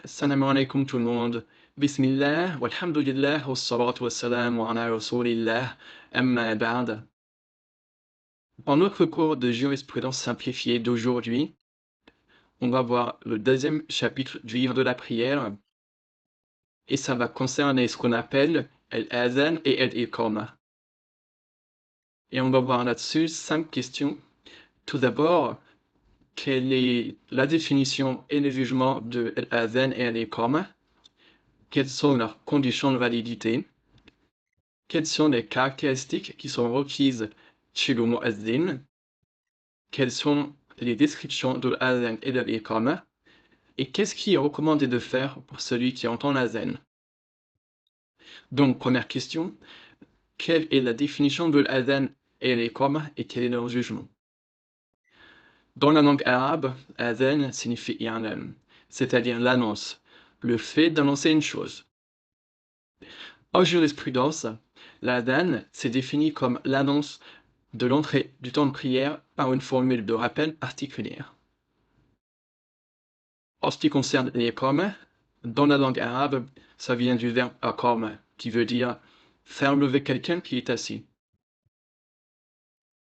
Assalamu alaikum tout le monde. Bismillah, walhamdulillah, wassalatu wassalamu ala rasulillah, amma ba'd. Dans notre cours de jurisprudence simplifiée d'aujourd'hui, on va voir le deuxième chapitre du livre de la prière, et ça va concerner ce qu'on appelle al-adhan et al-iqama. Et on va voir là-dessus 5 questions. Tout d'abord, quelle est la définition et le jugement de al-adhan et al-iqama? Quelles sont leurs conditions de validité? Quelles sont les caractéristiques qui sont requises chez le mu'azzin? Quelles sont les descriptions de l'adhan et de l'iqama? Et qu'est-ce qui est recommandé de faire pour celui qui entend l'adhan? Donc, première question, quelle est la définition de l'adhan et l'iqama et quel est leur jugement? Dans la langue arabe, adhan signifie i'lam, c'est-à-dire l'annonce, le fait d'annoncer une chose. En jurisprudence, l'adhan s'est défini comme l'annonce de l'entrée du temps de prière par une formule de rappel particulière. En ce qui concerne l'iqama, dans la langue arabe, ça vient du verbe aqama, qui veut dire faire lever quelqu'un qui est assis.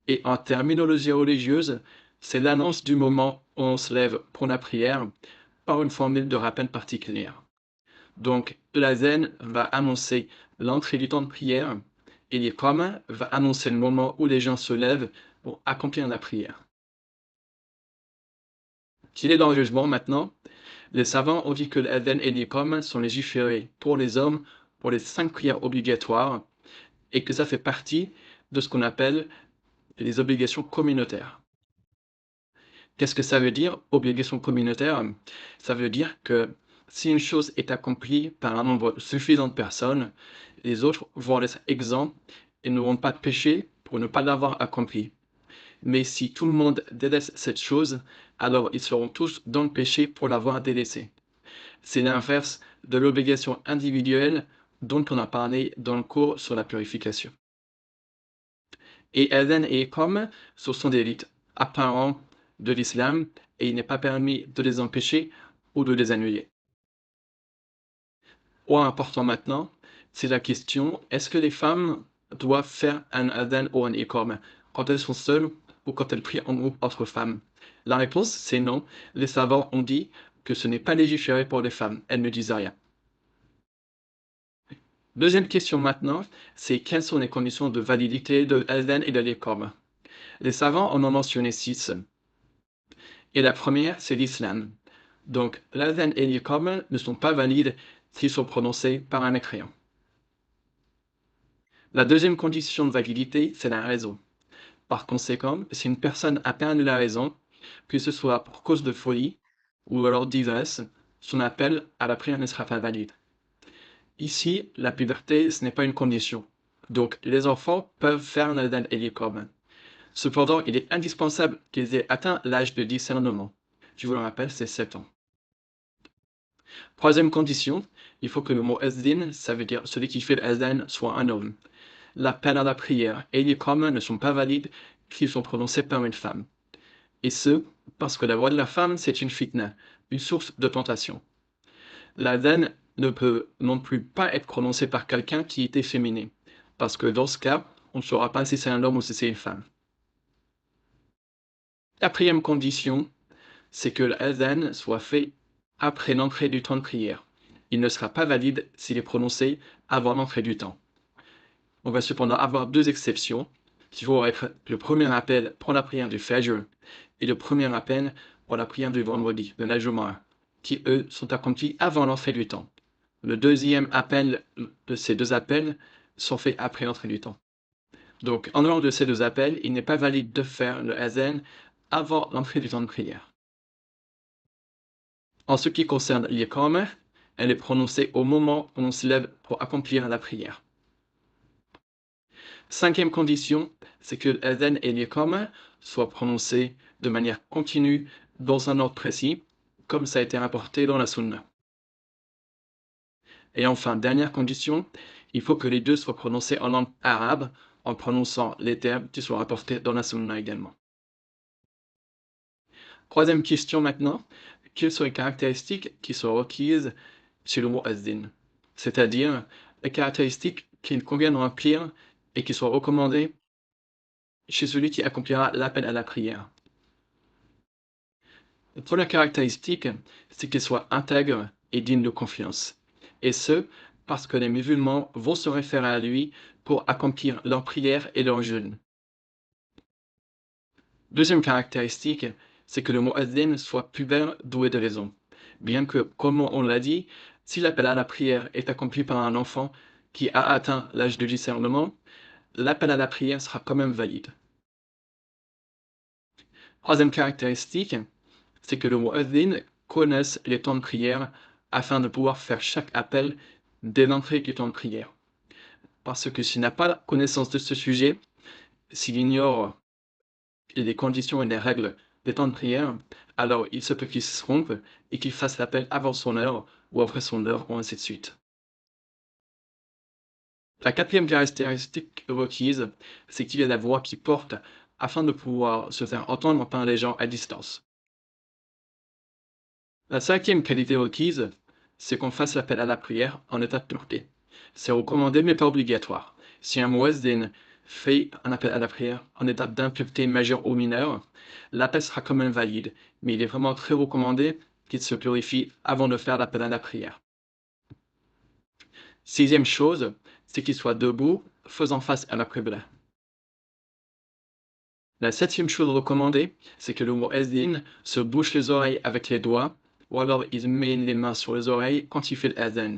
Et en terminologie religieuse, c'est l'annonce du moment où on se lève pour la prière par une formule de rappel particulière. Donc, l'adhan va annoncer l'entrée du temps de prière et l'iqama va annoncer le moment où les gens se lèvent pour accomplir la prière. Qu'il est dans le jugement maintenant, les savants ont dit que l'adhan et l'iqama sont légiférés pour les hommes pour les 5 prières obligatoires et que ça fait partie de ce qu'on appelle les obligations communautaires. Qu'est-ce que ça veut dire, obligation communautaire? Ça veut dire que si une chose est accomplie par un nombre suffisant de personnes, les autres vont être exempts et n'auront pas de péché pour ne pas l'avoir accomplie. Mais si tout le monde délaisse cette chose, alors ils seront tous dans le péché pour l'avoir délaissée. C'est l'inverse de l'obligation individuelle dont on a parlé dans le cours sur la purification. Et adhan et iqama, ce sont des rites apparents de l'islam et il n'est pas permis de les empêcher ou de les annuler. Point important maintenant, c'est la question, est-ce que les femmes doivent faire un adhan ou un iqama quand elles sont seules ou quand elles prient en groupe entre femmes? La réponse, c'est non. Les savants ont dit que ce n'est pas légiféré pour les femmes. Elles ne disent rien. Deuxième question maintenant, c'est quelles sont les conditions de validité de l'adhan et de l'iqama? Les savants en ont mentionné 6. Et la première, c'est l'islam. Donc, l'adhan et l'iqama ne sont pas valides s'ils sont prononcés par un mécréant. La deuxième condition de validité, c'est la raison. Par conséquent, si une personne a perdu la raison, que ce soit pour cause de folie ou alors d'ivresse, son appel à la prière ne sera pas valide. Ici, la puberté, ce n'est pas une condition. Donc, les enfants peuvent faire l'adhan et l'iqama. Cependant, il est indispensable qu'ils aient atteint l'âge de discernement. Je vous le rappelle, c'est 7 ans. Troisième condition, il faut que le mot mu'azzin, ça veut dire celui qui fait l'adhan, soit un homme. L'appel à la prière et l'iqama ne sont pas valides s'ils sont prononcés par une femme. Et ce, parce que la voix de la femme, c'est une fitna, une source de tentation. L'adhan ne peut non plus pas être prononcé par quelqu'un qui est efféminé, parce que dans ce cas, on ne saura pas si c'est un homme ou si c'est une femme. Quatrième condition, c'est que l'adhan soit fait après l'entrée du temps de prière. Il ne sera pas valide s'il est prononcé avant l'entrée du temps. On va cependant avoir 2 exceptions, qui vont être le premier appel pour la prière du Fajr et le premier appel pour la prière du vendredi, de la Jumu'ah, qui eux sont accomplis avant l'entrée du temps. Le deuxième appel de ces 2 appels sont faits après l'entrée du temps. Donc, en dehors de ces 2 appels, il n'est pas valide de faire le adhan avant l'entrée du temps de prière. En ce qui concerne l'iqama, elle est prononcée au moment où l'on se lève pour accomplir la prière. Cinquième condition, c'est que l'adhan et l'iqama soient prononcés de manière continue dans un ordre précis, comme ça a été rapporté dans la sunna. Et enfin, dernière condition, il faut que les 2 soient prononcés en langue arabe, en prononçant les termes qui sont rapportés dans la sunna également. Troisième question maintenant, quelles sont les caractéristiques qui sont requises chez le muezzin, c'est-à-dire les caractéristiques qu'il convient de remplir et qui sont recommandées chez celui qui accomplira l'appel à la prière. La première caractéristique, c'est qu'il soit intègre et digne de confiance, et ce, parce que les musulmans vont se référer à lui pour accomplir leurs prières et leurs jeûnes. Deuxième caractéristique, c'est que le muezzin soit pubère, doué de raison. Bien que, comme on l'a dit, si l'appel à la prière est accompli par un enfant qui a atteint l'âge de discernement, l'appel à la prière sera quand même valide. Troisième caractéristique, c'est que le muezzin connaisse les temps de prière afin de pouvoir faire chaque appel dès l'entrée du temps de prière. Parce que s'il n'a pas connaissance de ce sujet, s'il ignore les conditions et les règles des temps de prière, alors il se peut qu'il se trompe et qu'il fasse l'appel avant son heure ou après son heure, ou ainsi de suite. La quatrième caractéristique requise, c'est qu'il y ait la voix qui porte afin de pouvoir se faire entendre par les gens à distance. La cinquième qualité requise, c'est qu'on fasse l'appel à la prière en état de pureté. C'est recommandé mais pas obligatoire. Si un muezzin fait un appel à la prière en état d'impureté majeure ou mineure, l'appel sera quand même valide, mais il est vraiment très recommandé qu'il se purifie avant de faire l'appel à la prière. Sixième chose, c'est qu'il soit debout, faisant face à la qibla. La septième chose recommandée, c'est que le muezzin se bouche les oreilles avec les doigts, ou alors il met les mains sur les oreilles quand il fait l'adhan.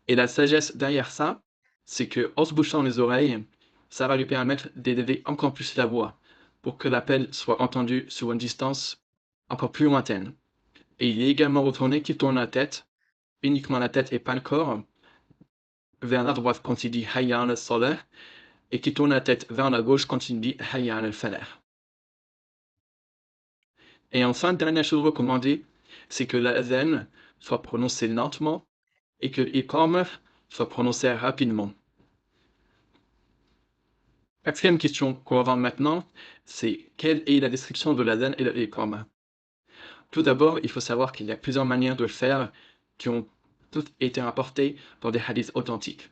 Et la sagesse derrière ça, c'est que en se bouchant les oreilles, ça va lui permettre d'élever encore plus la voix, pour que l'appel soit entendu sur une distance encore plus lointaine. Et il est également retourné qu'il tourne la tête, uniquement la tête et pas le corps, vers la droite quand il dit Hayya al-Salah, et qui tourne la tête vers la gauche quand il dit Hayya al-Falah. Et enfin, dernière chose recommandée, c'est que l'adhan soit prononcé lentement et que l'iqama soit prononcé rapidement. Quatrième question qu'on va voir maintenant, c'est quelle est la description de l'adhan et de l'iqama? Tout d'abord, il faut savoir qu'il y a plusieurs manières de le faire qui ont toutes été rapportées dans des hadiths authentiques.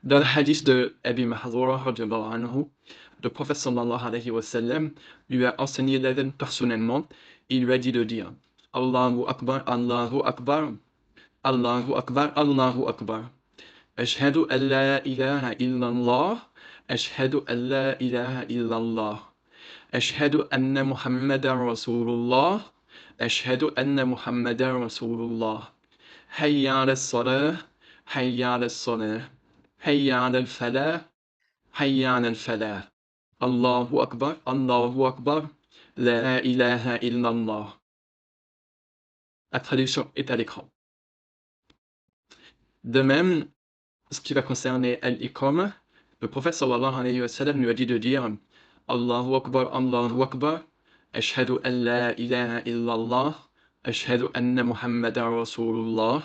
Dans le hadith de Abi Mahzoura, le prophète sallallahu alayhi wa sallam lui a enseigné l'adhan personnellement. Il lui a dit de dire Allahu Akbar, Allahu Akbar, Allahu Akbar, Allahu Akbar. Ashhadu an la ilaha illallah, Ashhadu an la ilaha illallah. Ashhadu anna Muhammadan Rasulullah, Ashhadu anna Muhammadan Rasulullah. Hayya ala salah, Hayya ala salah. Hayya ala al-falah, Hayya ala al-falah. Allahu Akbar, Allahu Akbar, La ilaha illallah. La traduction est à l'écran. De même, ce qui va concerner al-Iqama, le prophète sallallahu alayhi wa sallam lui a dit de dire Allahu Akbar, Allahu Akbar, Ashhadu an la ilaha illallah, Ashhadu anna Muhammadan Rasulullah,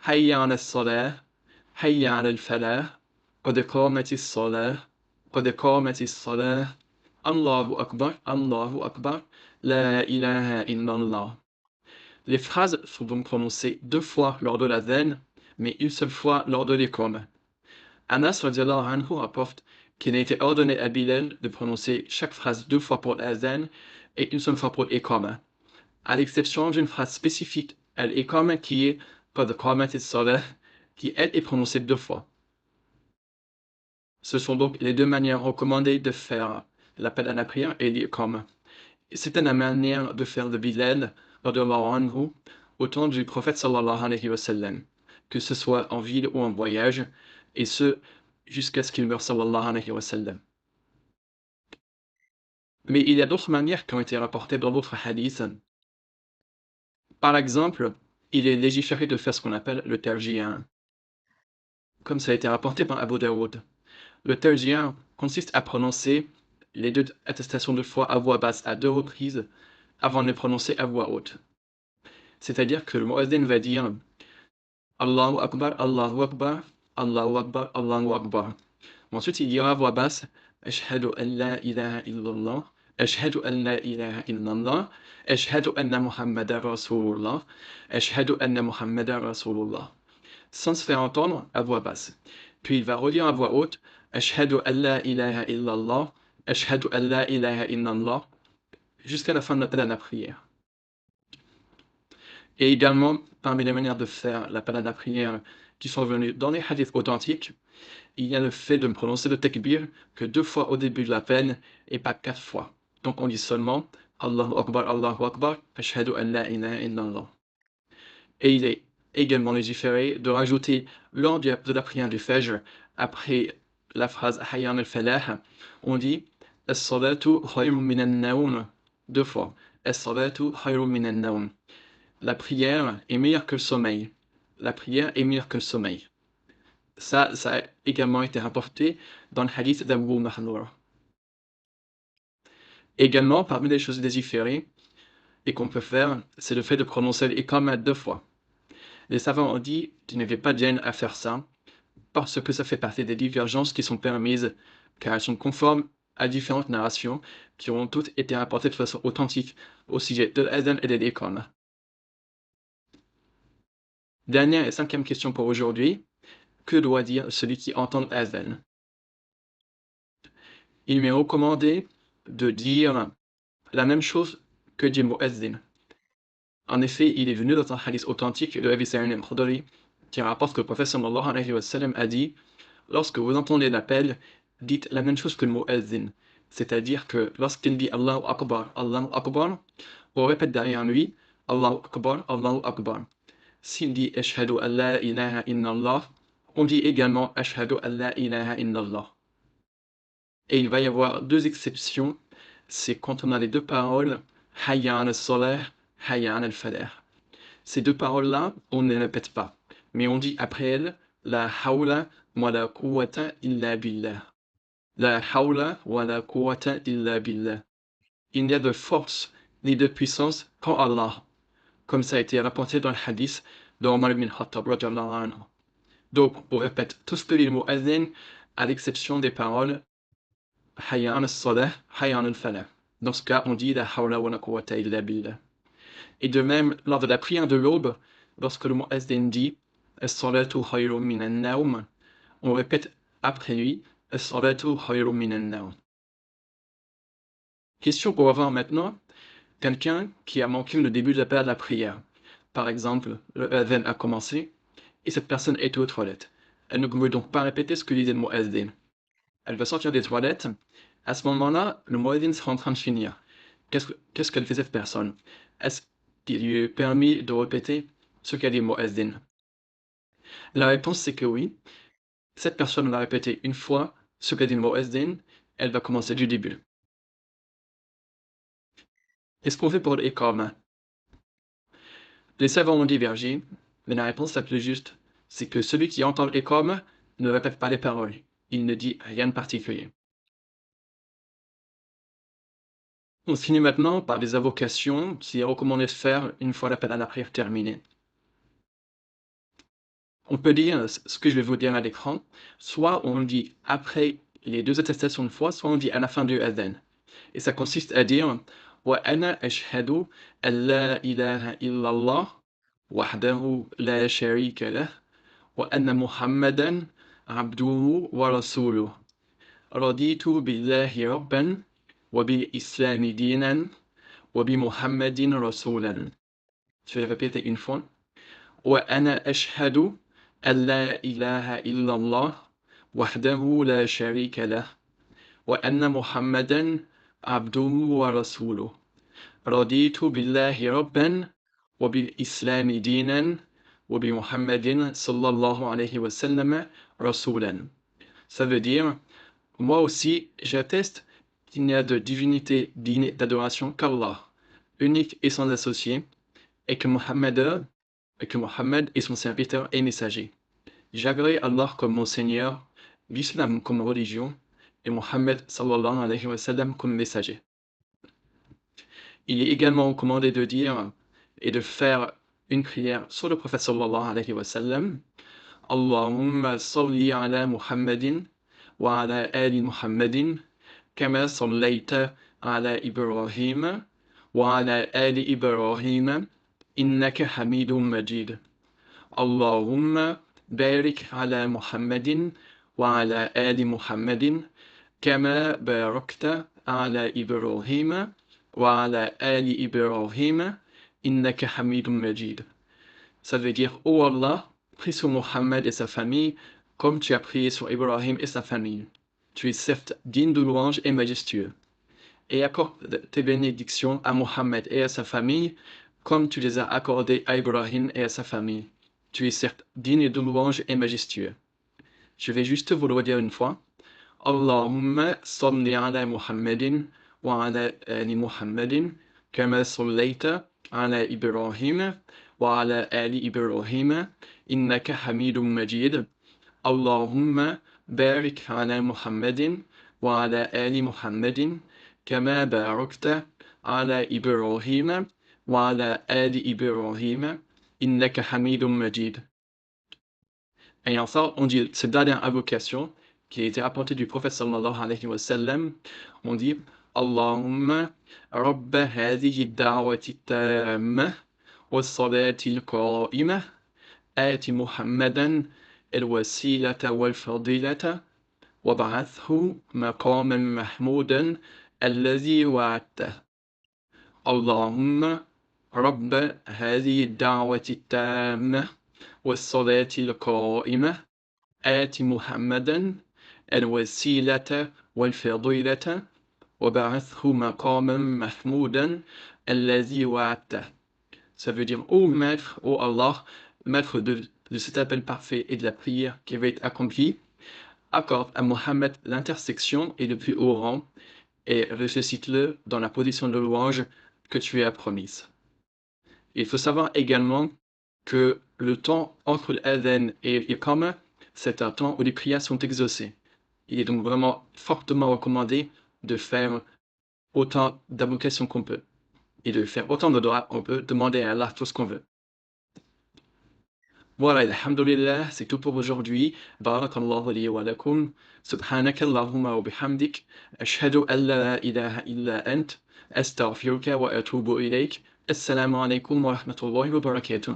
Hayya ala al-salah, Hayya ala al-falah, قد قامت الصلاة, قد قامت الصلاة, Allahu Akbar, Allahu Akbar, La ilaha illallah. Les phrases sont donc prononcées 2 fois lors de l'adhan, mais une seule fois lors de l'iqama. Anas radiallahu anhu rapporte qu'il a été ordonné à Bilal de prononcer chaque phrase 2 fois pour l'adhan et une seule fois pour l'iqama, à l'exception d'une phrase spécifique à l'iqama qui est قد قامت الصلاة, qui elle est prononcée 2 fois. Ce sont donc les 2 manières recommandées de faire l'appel à la prière et l'iqama. C'était la manière de faire de Bilal radiallahu anhu au temps du prophète sallallahu alayhi wa sallam, que ce soit en ville ou en voyage, et ce jusqu'à ce qu'il meure sallallahu alayhi wa sallam. Mais il y a d'autres manières qui ont été rapportées dans d'autres hadiths. Par exemple, il est légiféré de faire ce qu'on appelle le tarji'a, comme ça a été rapporté par Abu Daoud. Le tarji'a consiste à prononcer les 2 attestations de foi à voix basse à 2 reprises avant de les prononcer à voix haute. C'est-à-dire que le muezzin va dire Allahu Akbar, Allahu Akbar, Allahu Akbar, Allahu Akbar. Ensuite, il dira à voix basse Ashhadu an la ilaha illallah, Ashhadu an la ilaha illallah, Ashhadu anna Muhammadan Rasulullah, Ashhadu anna Muhammadan Rasulullah. Sans se faire entendre à voix basse. Puis il va redire à voix haute Ashhadu an la ilaha illallah, Ashhadu an la ilaha illallah, jusqu'à la fin de la prière. Et également, parmi les manières de faire l'appel à la prière qui sont venues dans les hadiths authentiques, il y a le fait de prononcer le takbir que 2 fois au début de l'appel et pas 4 fois. Donc on dit seulement Allahu Akbar, Ashhadu an la ilaha illallah. Et il est également légiféré de rajouter lors de la prière du Fajr, après la phrase Hayyan al-Falah, on dit As-salatu khayrun minan nawm 2 fois. As-salatu khayrun minan nawm. La prière est meilleure que le sommeil. La prière est meilleure que le sommeil. Ça a également été rapporté dans le hadith d'Abu Mahnour. Également, parmi les choses légiférées et qu'on peut faire, c'est le fait de prononcer l'iqama 2 fois. Les savants ont dit qu'il n'y avait pas de gêne à faire ça, parce que ça fait partie des divergences qui sont permises, car elles sont conformes à différentes narrations qui ont toutes été rapportées de façon authentique au sujet de l'adhan et de l'iqama. Dernière et 5e question pour aujourd'hui. Que doit dire celui qui entend l'adhan? Il m'est recommandé de dire la même chose que dit Mu'azzin. En effet, il est venu dans un hadith authentique de Abi Sa'id al-Khudri qui rapporte que le prophète sallallahu alayhi wa sallam a dit lorsque vous entendez l'appel, dites la même chose que le Mu'azzin. C'est-à-dire que lorsqu'il dit Allahu Akbar, on répète derrière lui Allahu Akbar, Allahu Akbar. S'il dit Ashhadu an la ilaha illallah, on dit également Ashhadu an la ilaha illallah. Et il va y avoir 2 exceptions, c'est quand on a les 2 paroles Hayya al-salah, Hayya al-falah. Ces 2 paroles-là, on ne les répète pas, mais on dit après elles La hawla wa la quwwata illa billah. La hawla wa la quwwata illa billah. Il n'y a de force ni de puissance qu'en Allah, comme ça a été rapporté dans le hadith d'Omar ibn Khattab radiyallahu anhu. Donc, on répète tout ce que dit le mu'adhin, à l'exception des paroles Hayya al-salah, Hayya al-falah. Dans ce cas, on dit La hawla wa la quwwata illa billah. Et de même, lors de la prière de l'aube, lorsque le mu'adhin dit As-salatu khayrun minan nawm, on répète après lui As-salatu khayrun minan nawm. Question pour avoir maintenant quelqu'un qui a manqué le début de l'appel à la prière. Par exemple, le adhan a commencé et cette personne est aux toilettes. Elle ne peut donc pas répéter ce que disait le mu'adhin. Elle va sortir des toilettes. À ce moment-là, le mu'adhin sera en train de finir. Qu'est-ce qu'elle fait cette personne? Est-ce qu'il lui est permis de répéter ce qu'a dit le mu'adhin? La réponse c'est que oui. Cette personne va répéter une fois ce qu'a dit le mu'adhin, elle va commencer du début. Qu'est-ce qu'on fait pour l'iqama? Les savants ont divergé, mais la réponse la plus juste, c'est que celui qui entend l'iqama ne répète pas les paroles. Il ne dit rien de particulier. On finit maintenant par les invocations qui est recommandé de faire une fois l'appel à la prière terminé. On peut dire ce que je vais vous dire à l'écran, soit on dit après les 2 attestations de foi, soit on dit à la fin du adhan. Et ça consiste à dire Wa ana ashhadu an la ilaha illallah wahdahu la sharika lah wa anna Muhammadan abduhu wa rasuluh. Raditu billahi rabban wa bil islami dinan wa bi Muhammadin rasulan. Je vais répéter une fois. Wa ana ashhadu an la ilaha illallah wahdahu la sharika lah wa anna Muhammadan abduhu wa rasuluh. Raditu billahi rabban wa bil islami dinan wa bi Muhammadin sallallahu alayhi wa sallam rasulan. Ça veut dire, moi aussi, j'atteste qu'il n'y a de divinité digne d'adoration qu'Allah, unique et sans associé, et que Mohammed est son serviteur et messager. J'agrée Allah comme mon Seigneur, l'Islam comme religion, et Mohammed sallallahu alayhi wa sallam comme messager. Il est également recommandé de dire et de faire une prière sur le prophète sallallahu alayhi wa sallam. Allahumma salli ala Muhammadin wa ala ali Muhammadin kama sallayta على إبراهيم وعلى آل إبراهيم إنك حميد مجيد اللهم بارك على محمد وعلى آل محمد كما باركت على إبراهيم وعلى آل إبراهيم إنك حميد مجيد. Ça veut dire, ô Allah, prie sur Mohammed et sa famille, comme tu as prié sur Ibrahim et sa famille. Tu es certes digne de louange et majestueux. Et accorde tes bénédictions à Mohammed et à sa famille, comme tu les as accordées à Ibrahim et à sa famille. Tu es certes digne de louange et majestueux. Je vais juste vous le redire une fois. Allahumma salli ala Muhammadin wa ala ali Muhammadin kama sallaita ala Ibrahim wa ala ali Ibrahim innaka hamidun majid. Allahumma barik ala Muhammadin wa ala ali Muhammadin kama barakta ala Ibrahim wa ala ali Ibrahim innaka hamidun majid. Et enfin, on dit cette dernière invocation qui a été rapportée du prophète sallallahu alayhi wa sallam. On dit Allahumma rabba hadhihi ad-da'wati at-tammah was-salati al-qa'imah ati Muhammadan al-wasilata wal-fadilata wab'athhu maqaman mahmoudan alladhi wa'adtah. Allahumma rabba hadhihi ad-da'wati at-tammah والصلاة القائمة آت محمدا الوسيلة والفضيلة وبعثه مقاما محمودا الذي وعدته. Ça veut dire, ô Maître, ô Allah, Maître de cet appel parfait et de la prière qui va être accomplie, accorde à Mohammed l'intersection et le plus haut rang et ressuscite-le dans la position de louange que tu lui as promise. Il faut savoir également que le temps entre l'adhan et l'Iqama, c'est un temps où les prières sont exaucées. Il est donc vraiment fortement recommandé de faire autant d'invocations qu'on peut et de faire autant de doigts qu'on peut, demander à Allah tout ce qu'on veut. Voilà, alhamdulillah, c'est tout pour aujourd'hui. Barakallahu li wa lakum. Subhanaka Allahumma wa bihamdik. Ashhadu an la ilaha illa ant. Astaghfiruka wa atubu ilayk. Assalamu alaikum wa rahmatullahi wa barakatuh.